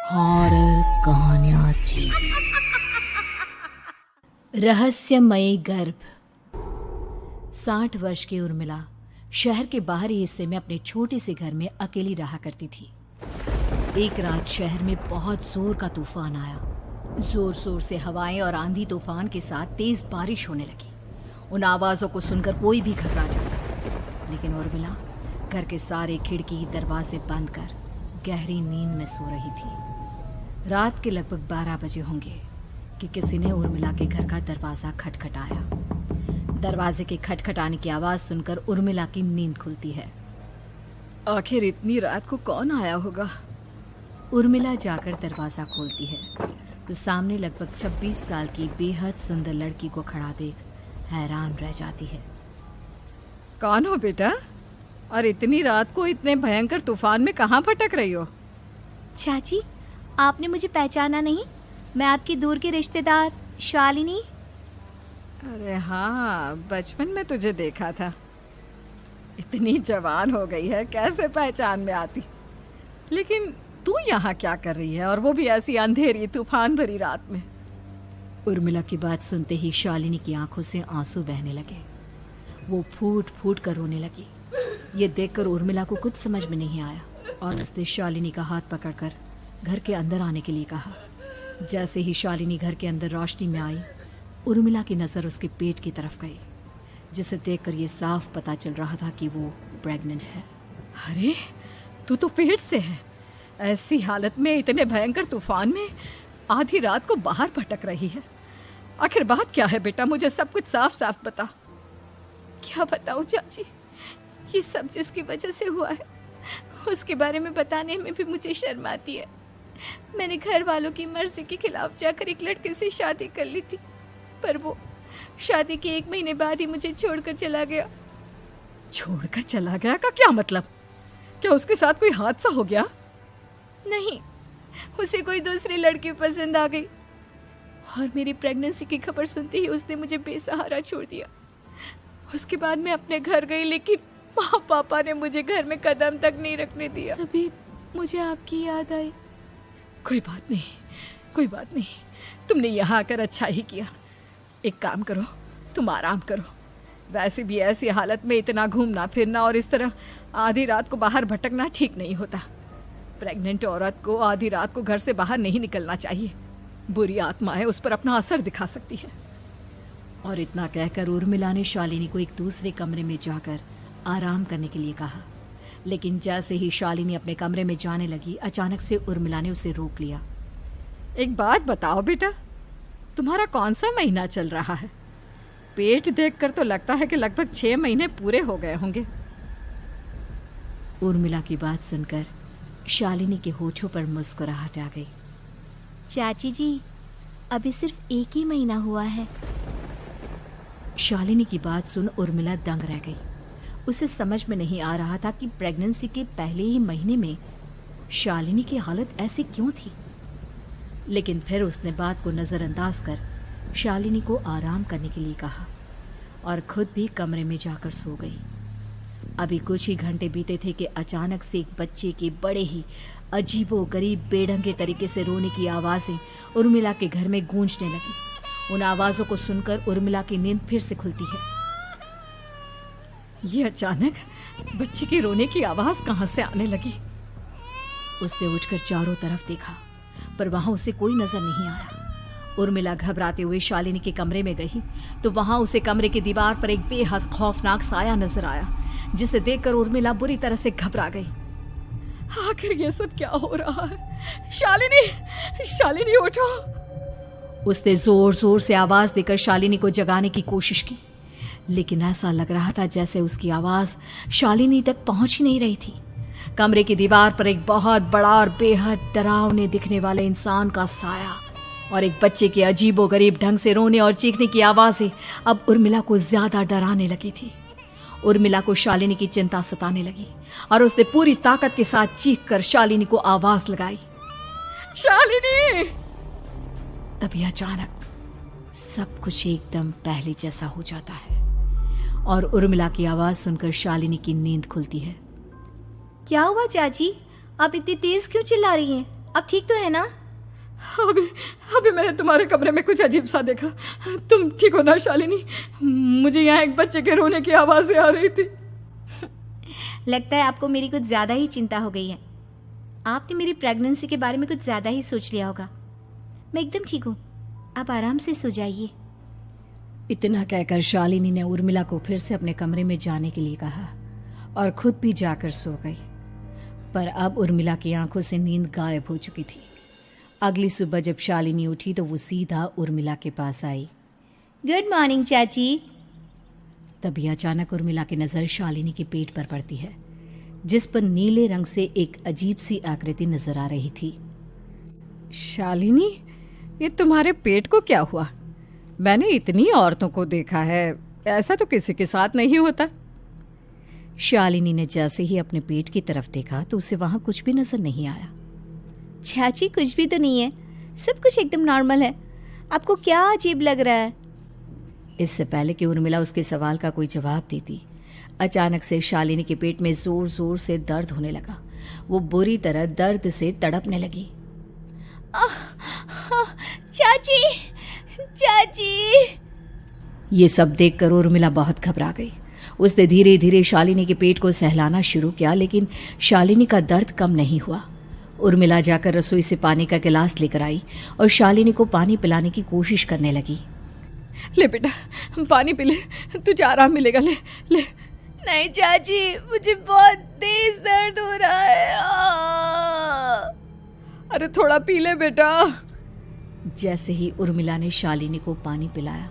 Horror कहानियाँ थी। रहस्यमयी गर्भ। 60 वर्ष की उर्मिला शहर के बाहरी हिस्से में अपने छोटे से घर में अकेली रहा करती थी। एक रात शहर में बहुत जोर का तूफान आया। जोर जोर से हवाएं और आंधी तूफान के साथ तेज बारिश होने लगी। उन आवाजों को सुनकर कोई भी घबरा जाता, लेकिन उर्मिला घर के सारे खिड़की दरवाजे बंद कर गहरी नींद में सो रही थी। रात के लगभग 12 बजे होंगे कि किसी ने उर्मिला के घर का दरवाजा खटखटाया। दरवाजे के खटखटाने की आवाज सुनकर उर्मिला की नींद खुलती है। आखिर इतनी रात को कौन आया होगा? उर्मिला जाकर दरवाजा खोलती है तो सामने लगभग 26 साल की बेहद सुंदर लड़की को खड़ा देख हैरान रह जाती है। कौन हो बेटा, और इतनी रात को इतने भयंकर तूफान में कहाँ भटक रही हो? चाची, आपने मुझे पहचाना नहीं? मैं आपकी दूर की रिश्तेदार शालिनी। अरे हाँ, बचपन में तुझे देखा था। इतनी जवान हो गई है, कैसे पहचान में आती। लेकिन तू यहाँ क्या कर रही है, और वो भी ऐसी अंधेरी तूफान भरी रात में? उर्मिला की बात सुनते ही शालिनी की आंखों से आंसू बहने लगे। वो फूट फूट कर रोने लगी। ये देखकर उर्मिला को कुछ समझ में नहीं आया और उसने शालिनी का हाथ पकड़कर घर के अंदर आने के लिए कहा। जैसे ही शालिनी घर के अंदर रोशनी में आई, उर्मिला की नजर उसके पेट की तरफ गई, जिसे देखकर ये साफ पता चल रहा था कि वो प्रेग्नेंट है। अरे, तू तो पेट से है। ऐसी हालत में इतने भयंकर तूफान में आधी रात को बाहर भटक रही है। आखिर बात क्या है बेटा, मुझे सब कुछ साफ साफ बता। क्या बताऊं चाची, ये सब जिसकी वजह से हुआ है उसके बारे में बताने में भी मुझे शर्म आती है। मैंने घर वालों की मर्जी के खिलाफ जाकर एक लड़के से शादी कर ली थी, पर वो शादी के 1 महीने बाद ही मुझे छोड़कर चला गया। छोड़कर चला गया का क्या मतलब? क्या उसके साथ कोई हादसा हो गया? नहीं, उसे कोई दूसरी लड़की पसंद आ गई और मेरी प्रेगनेंसी की खबर सुनते ही उसने मुझे बेसहारा छोड़ दिया। उसके बाद मैं अपने घर गई, लेकिन माँ पापा ने मुझे घर में कदम तक नहीं रखने दिया। तभी मुझे आपकी याद आई। कोई बात नहीं, कोई बात नहीं, तुमने यहाँ आकर अच्छा ही किया। एक काम करो, तुम आराम करो। वैसे भी ऐसी हालत में इतना घूमना फिरना और इस तरह आधी रात को बाहर भटकना ठीक नहीं होता। प्रेग्नेंट औरत को आधी रात को घर से बाहर नहीं निकलना चाहिए। बुरी आत्माएं उस पर अपना असर दिखा सकती है। और इतना कहकर उर्मिला ने शालिनी को एक दूसरे कमरे में जाकर आराम करने के लिए कहा। लेकिन जैसे ही शालिनी अपने कमरे में जाने लगी, अचानक से उर्मिला ने उसे रोक लिया। एक बात बताओ बेटा, तुम्हारा कौन सा महीना चल रहा है? पेट देखकर तो लगता है कि लगभग 6 महीने पूरे हो गए होंगे। उर्मिला की बात सुनकर शालिनी के होठों पर मुस्कुराहट आ गई। चाची जी, अभी सिर्फ 1 ही महीना हुआ है। शालिनी की बात सुन उर्मिला दंग रह गई। उसे समझ में नहीं आ रहा था कि प्रेगनेंसी के पहले ही महीने में शालिनी की हालत ऐसी क्यों थी। लेकिन फिर उसने बात को नजरअंदाज कर शालिनी को आराम करने के लिए कहा और खुद भी कमरे में जाकर सो गई। अभी कुछ ही घंटे बीते थे कि अचानक से एक बच्चे के बड़े ही अजीबोगरीब बेढंगे तरीके से रोने की आवाजें उर्मिला के घर में गूंजने लगी। उन आवाजों को सुनकर उर्मिला की नींद फिर से खुलती है। ये अचानक बच्चे के रोने की आवाज कहां से आने लगी? उसने उठकर चारों तरफ देखा, पर वहां उसे कोई नजर नहीं आया। उर्मिला घबराते हुए शालिनी के कमरे में गई तो वहां उसे कमरे की दीवार पर एक बेहद खौफनाक साया नजर आया, जिसे देखकर उर्मिला बुरी तरह से घबरा गई। आखिर ये सब क्या हो रहा है? शालिनी, शालिनी उठो! उसने जोर जोर से आवाज देकर शालिनी को जगाने की कोशिश की, लेकिन ऐसा लग रहा था जैसे उसकी आवाज शालिनी तक पहुंच ही नहीं रही थी। कमरे की दीवार पर एक बहुत बड़ा और बेहद डरावने दिखने वाले इंसान का साया और एक बच्चे के अजीबोगरीब ढंग से रोने और चीखने की आवाजें अब उर्मिला को ज्यादा डराने लगी थी। उर्मिला को शालिनी की चिंता सताने लगी और उसने पूरी ताकत के साथ चीखकर शालिनी को आवाज लगाई, शालिनी! तभी अचानक सब कुछ एकदम पहले जैसा हो जाता है और उर्मिला की आवाज सुनकर शालिनी की नींद खुलती है। क्या हुआ चाची, आप इतनी तेज क्यों चिल्ला रही हैं? अब ठीक तो है ना? अभी अभी मैंने तुम्हारे कमरे में कुछ अजीब सा देखा। तुम ठीक हो ना शालिनी? मुझे यहाँ एक बच्चे के रोने की आवाज़ें आ रही थी। लगता है आपको मेरी कुछ ज़्यादा ही चिंता हो गई है। आपने मेरी प्रेगनेंसी के बारे में कुछ ज़्यादा ही सोच लिया होगा। मैं एकदम ठीक हूँ, आप आराम से सो जाइए। इतना कहकर शालिनी ने उर्मिला को फिर से अपने कमरे में जाने के लिए कहा और खुद भी जाकर सो गई। पर अब उर्मिला की आंखों से नींद गायब हो चुकी थी। अगली सुबह जब शालिनी उठी तो वो सीधा उर्मिला के पास आई। गुड मॉर्निंग चाची। तभी अचानक उर्मिला की नज़र शालिनी के पेट पर पड़ती है, जिस पर नीले रंग से एक अजीब सी आकृति नजर आ रही थी। शालिनी, ये तुम्हारे पेट को क्या हुआ? मैंने इतनी औरतों को देखा है, ऐसा तो किसी के साथ नहीं होता। शालिनी ने जैसे ही अपने पेट की तरफ देखा तो उसे वहां कुछ भी नजर नहीं आया। चाची कुछ भी तो नहीं है, सब कुछ एकदम नॉर्मल है। आपको क्या अजीब लग रहा है? इससे पहले कि उर्मिला उसके सवाल का कोई जवाब देती, अचानक से शालिनी के पेट में जोर जोर से दर्द होने लगा। वो बुरी तरह दर्द से तड़पने लगी। चाची, चाची। ये सब देखकर उर्मिला बहुत घबरा गई। उसने धीरे धीरे शालिनी के पेट को सहलाना शुरू किया, लेकिन शालिनी का दर्द कम नहीं हुआ। उर्मिला जाकर रसोई से पानी का गिलास लेकर आई और शालिनी को पानी पिलाने की कोशिश करने लगी। ले बेटा, पानी पी ले, तुझे आराम मिलेगा। ले ले। नहीं चाची, मुझे बहुत तेज दर्द हो रहा है। अरे थोड़ा पी ले बेटा। जैसे ही उर्मिला ने शालिनी को पानी पिलाया,